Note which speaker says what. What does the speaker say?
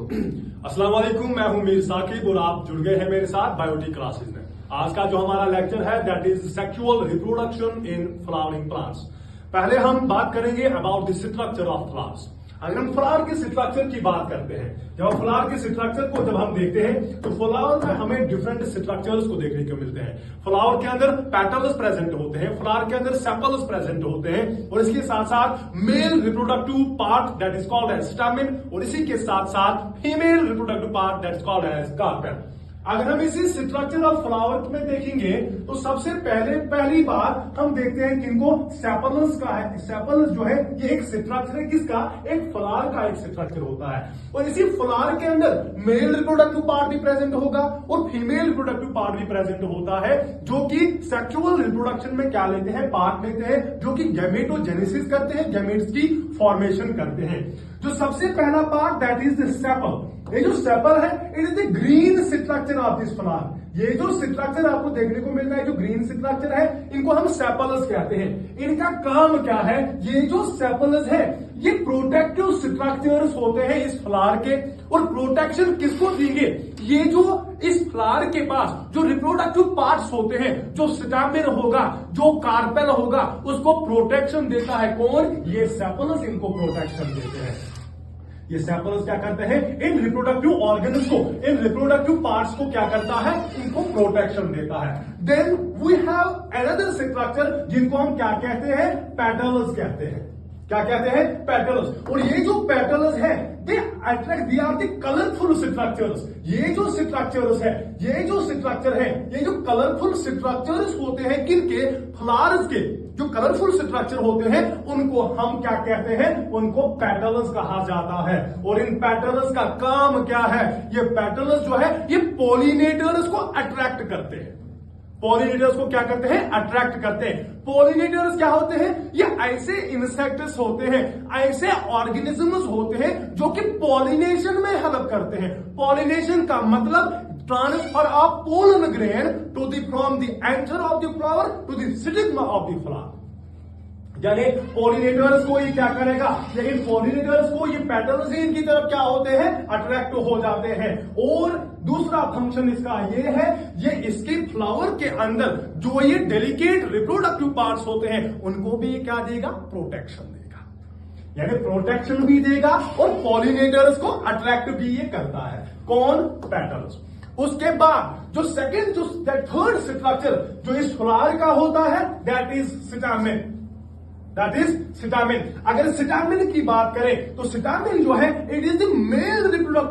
Speaker 1: अस्सलाम वालेकुम, मैं हूं मीर साकिब और आप जुड़ गए हैं मेरे साथ बायोटिक क्लासेस में। आज का जो हमारा लेक्चर है that is sexual reproduction in flowering plants. पहले हम बात करेंगे about the structure of flowers. अगर हम फ्लावर के स्ट्रक्चर की बात करते हैं, जब फ्लावर के स्ट्रक्चर को जब हम देखते हैं तो फ्लावर में हमें डिफरेंट स्ट्रक्चर्स को देखने को मिलते हैं। फ्लावर के अंदर पेटल्स प्रेजेंट होते हैं, फ्लावर के अंदर सेपल्स प्रेजेंट होते हैं और इसके साथ साथ male reproductive part that is called as stamen और इसी के साथ साथ female reproductive part that is called as carpel. अगर हम इसी स्ट्रक्चर ऑफ फ्लावर में देखेंगे तो सबसे पहली बात हम देखते हैं कि इनको सेपल्स का है। सेपल्स जो है ये एक स्ट्रक्चर है, किसका? एक फ्लावर का एक स्ट्रक्चर होता है और इसी फ्लावर के अंदर मेल रिप्रोडक्टिव पार्ट भी प्रेजेंट होगा और फीमेल रिप्रोडक्टिव पार्ट भी प्रेजेंट होता है, जो कि सेक्सुअल रिप्रोडक्शन में क्या लेते हैं? पार्ट लेते हैं, जो कि गैमेटोजेनेसिस करते हैं, गैमेट्स की फॉर्मेशन करते हैं। जो सबसे पहला part that is the sepal. ये जो सेपल है it is the green structure of this flower. ये जो स्ट्रक्चर आपको देखने को मिल रहा है, जो ग्रीन स्ट्रक्चर है, इनको हम सेपल्स कहते हैं। इनका काम क्या है? ये जो सेपल्स है ये प्रोटेक्टिव स्ट्रक्चर्स होते हैं इस फ्लावर के, और प्रोटेक्शन किसको देंगे? ये जो इस फ्लावर के पास जो रिप्रोडक्टिव पार्ट्स होते हैं, जो स्टैमेन होगा, जो कार्पेल होगा, उसको प्रोटेक्शन देता है कौन? ये सेपल्स इनको प्रोटेक्शन देते हैं। ये सेपल्स क्या करते हैं? इन रिप्रोडक्टिव ऑर्गन्स को, इन रिप्रोडक्टिव पार्ट्स को क्या करता है? इनको प्रोटेक्शन देता है। Then we have another structure जिनको हम क्या कहते हैं? पेटल्स कहते हैं। क्या कहते हैं? पेटल्स। और ये जो पेटल्स है they attract, they are the colourful structures. ये जो स्ट्रक्चर्स है, ये जो स्ट्रक्चर है, ये जो कलरफुल स्ट्रक्चर्स होते हैं, किनके? फ्लावर्स के। जो कलरफुल स्ट्रक्चर होते हैं उनको हम क्या कहते हैं? उनको पेटल्स कहा जाता है। और इन पेटल्स का काम क्या है? ये पेटल्स जो है ये पॉलिनेटर्स को अट्रैक्ट करते हैं। पॉलिनेटर्स को क्या करते हैं? अट्रैक्ट करते हैं। पॉलिनेटर्स क्या होते हैं? ये ऐसे इंसेक्ट्स होते हैं, ऐसे ऑर्गेनिजम्स होते हैं जो कि पॉलिनेशन में हेल्प करते हैं। पॉलिनेशन का मतलब transfer of pollen grain to the from the anther of the flower to the stigma of the flower. यानी पॉलिनेटर्स को ये क्या करेगा? लेकिन पॉलिनेटर्स को ये पेटल्स ही इनकी तरफ क्या होते हैं? अट्रैक्ट हो जाते हैं। और दूसरा फंक्शन इसका ये है, ये इसके फ्लावर के अंदर जो ये डेलिकेट रिप्रोडक्टिव पार्ट्स होते हैं उनको भी क्या देगा? प्रोटेक्शन देगा। यानी प्रोटेक्शन भी देगा और पॉलिनेटर्स को अट्रैक्ट भी ये करता है। कौन? पेटल्स। उसके बाद जो सेकंड, जो थर्ड स्ट्रक्चर जो इस फ्लावर का होता है that is stamen. That is stamen. अगर स्टैमेन की बात करें तो स्टैमेन जो है इट इज द मेल